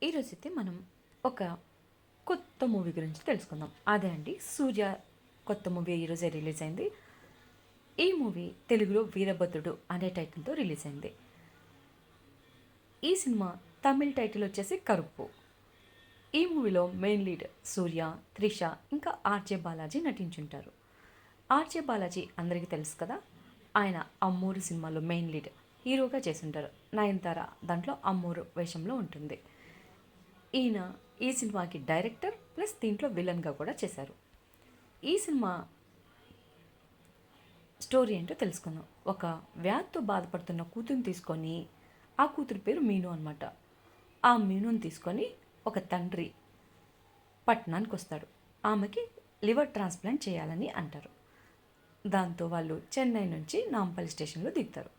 ఈరోజైతే మనం ఒక కొత్త మూవీ గురించి తెలుసుకుందాం. అదే అండి 'సూర్య' కొత్త మూవీ ఈరోజే రిలీజ్ అయింది. ఈ మూవీ తెలుగులో 'వీరభద్రుడు' అనే టైటిల్తో రిలీజ్ అయింది. ఈ సినిమా తమిళ్ టైటిల్ వచ్చేసి 'కరుప్పు'. ఈ మూవీలో మెయిన్ లీడ్ సూర్య, త్రిష ఇంకా ఆర్జే బాలాజీ నటించుంటారు. ఆర్జే బాలాజీ అందరికీ తెలుసు కదా, ఆయన 'అమ్మూరు' సినిమాలో మెయిన్ లీడ్ హీరోగా చేసుంటారు. నయనతార దాంట్లో అమ్మూరు వేషంలో ఉంటుంది. ఈయన ఈ సినిమాకి డైరెక్టర్ ప్లస్ దీంట్లో విలన్గా కూడా చేశారు. ఈ సినిమా స్టోరీ ఏంటో తెలుసుకుందాం. ఒక వ్యాధితో బాధపడుతున్న కూతురుని తీసుకొని, ఆ కూతురు పేరు మీను అనమాట. ఆ మీనుని తీసుకొని ఒక తండ్రి పట్టణానికి వస్తాడు. ఆమెకి లివర్ ట్రాన్స్ప్లాంట్ చేయాలని అంటారు. దాంతో వాళ్ళు చెన్నై నుంచి నాంపల్లి స్టేషన్లో దిగుతారు.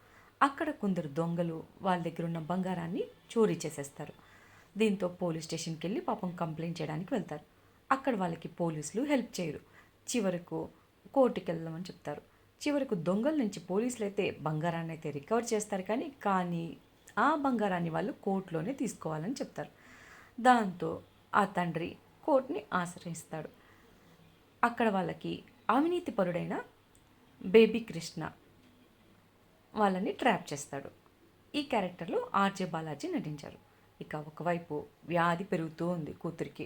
అక్కడ కొందరు దొంగలు వాళ్ళ దగ్గర ఉన్న బంగారాన్ని చోరీ చేసేస్తారు. దీంతో పోలీస్ స్టేషన్కి వెళ్ళి పాపం కంప్లైంట్ చేయడానికి వెళ్తారు. అక్కడ వాళ్ళకి పోలీసులు హెల్ప్ చేయరు. చివరకు కోర్టుకి వెళ్దామని చెప్తారు. చివరకు దొంగల నుంచి పోలీసులు అయితే బంగారాన్ని అయితే రికవర్ చేస్తారు, కానీ ఆ బంగారాన్ని వాళ్ళు కోర్టులోనే తీసుకోవాలని చెప్తారు. దాంతో ఆ తండ్రి కోర్టుని ఆశ్రయిస్తాడు. అక్కడ వాళ్ళకి అవినీతిపరుడైన బేబీ కృష్ణ వాళ్ళని ట్రాప్ చేస్తాడు. ఈ క్యారెక్టర్లో ఆర్జే బాలాజీ నటించారు. ఇక ఒకవైపు వ్యాధి పెరుగుతూ ఉంది కూతురికి.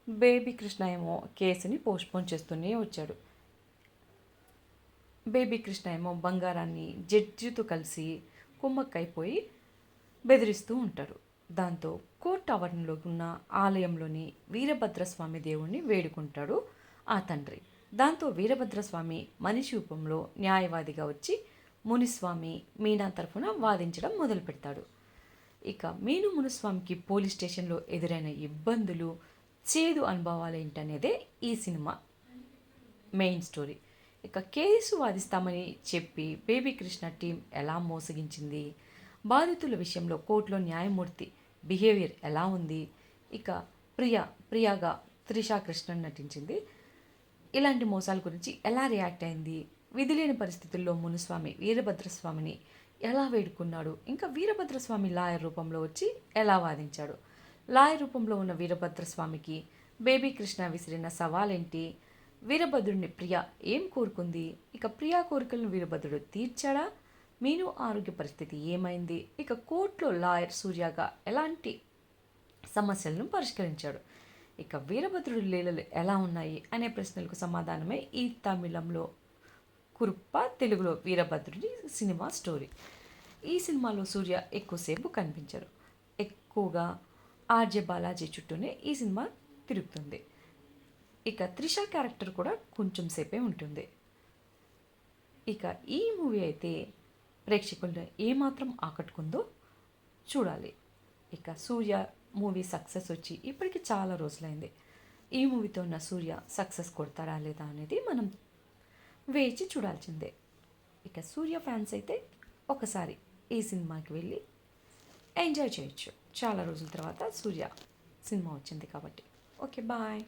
బేబీ కృష్ణ ఏమో కేసుని పోస్ట్పోన్ చేస్తూనే వచ్చాడు. బేబీ కృష్ణ ఏమో బంగారాన్ని జడ్జితో కలిసి కుమ్మక్కైపోయి బెదిరిస్తూ ఉంటారు. దాంతో కోర్టు ఆవరణలో ఉన్న ఆలయంలోని వీరభద్రస్వామి దేవుణ్ణి వేడుకుంటాడు ఆ తండ్రి. దాంతో వీరభద్రస్వామి మనిషి రూపంలో న్యాయవాదిగా వచ్చి మునిస్వామి మీనా తరఫున వాదించడం మొదలు పెడతాడు. ఇక మీను మునుస్వామికి పోలీస్ స్టేషన్లో ఎదురైన ఇబ్బందులు, చేదు అనుభవాలు ఏంటనేదే ఈ సినిమా మెయిన్ స్టోరీ. ఇక కేసు వాదిస్తామని చెప్పి బేబీ కృష్ణ టీం ఎలా మోసగించింది, బాధితుల విషయంలో కోర్టులో న్యాయమూర్తి బిహేవియర్ ఎలా ఉంది, ఇక ప్రియాగా త్రిషా కృష్ణన్ నటించింది, ఇలాంటి మోసాల గురించి ఎలా రియాక్ట్ అయింది, విధిలేని పరిస్థితుల్లో మునుస్వామి వీరభద్రస్వామిని ఎలా వేడుకున్నాడు, ఇంకా వీరభద్రస్వామి లాయర్ రూపంలో వచ్చి ఎలా వాదించాడు, లాయర్ రూపంలో ఉన్న వీరభద్రస్వామికి బేబీ కృష్ణ విసిరిన సవాలేంటి, వీరభద్రుడిని ప్రియా ఏం కోరుకుంది, ఇక ప్రియా కోరికలను వీరభద్రుడు తీర్చాడా, మీను ఆరోగ్య పరిస్థితి ఏమైంది, ఇక కోర్టులో లాయర్ సూర్యగా ఎలాంటి సమస్యలను పరిష్కరించాడు, ఇక వీరభద్రుడి లీలలు ఎలా ఉన్నాయి అనే ప్రశ్నలకు సమాధానమే ఈ తమిళంలో కురుప్ప, తెలుగులో వీరభద్రుడి సినిమా స్టోరీ. ఈ సినిమాలో సూర్య ఎక్కువసేపు కనిపించరు. ఎక్కువగా ఆర్జే బాలాజీ చుట్టూనే ఈ సినిమా తిరుగుతుంది. ఇక త్రిష క్యారెక్టర్ కూడా కొంచెం సేపే ఉంటుంది. ఇక ఈ మూవీ అయితే ప్రేక్షకులను ఏమాత్రం ఆకట్టుకుందో చూడాలి. ఇక సూర్య మూవీ సక్సెస్ వచ్చి ఇప్పటికి చాలా రోజులైంది. ఈ మూవీతో ఉన్న సూర్య సక్సెస్ కొడతారా లేదా అనేది మనం వేచి చూడాల్సిందే. ఇక సూర్య ఫ్యాన్స్ అయితే ఒకసారి ఈ సినిమాకి వెళ్ళి ఎంజాయ్ చేయొచ్చు. చాలా రోజుల తర్వాత సూర్య సినిమా వచ్చింది కాబట్టి. Okay, bye.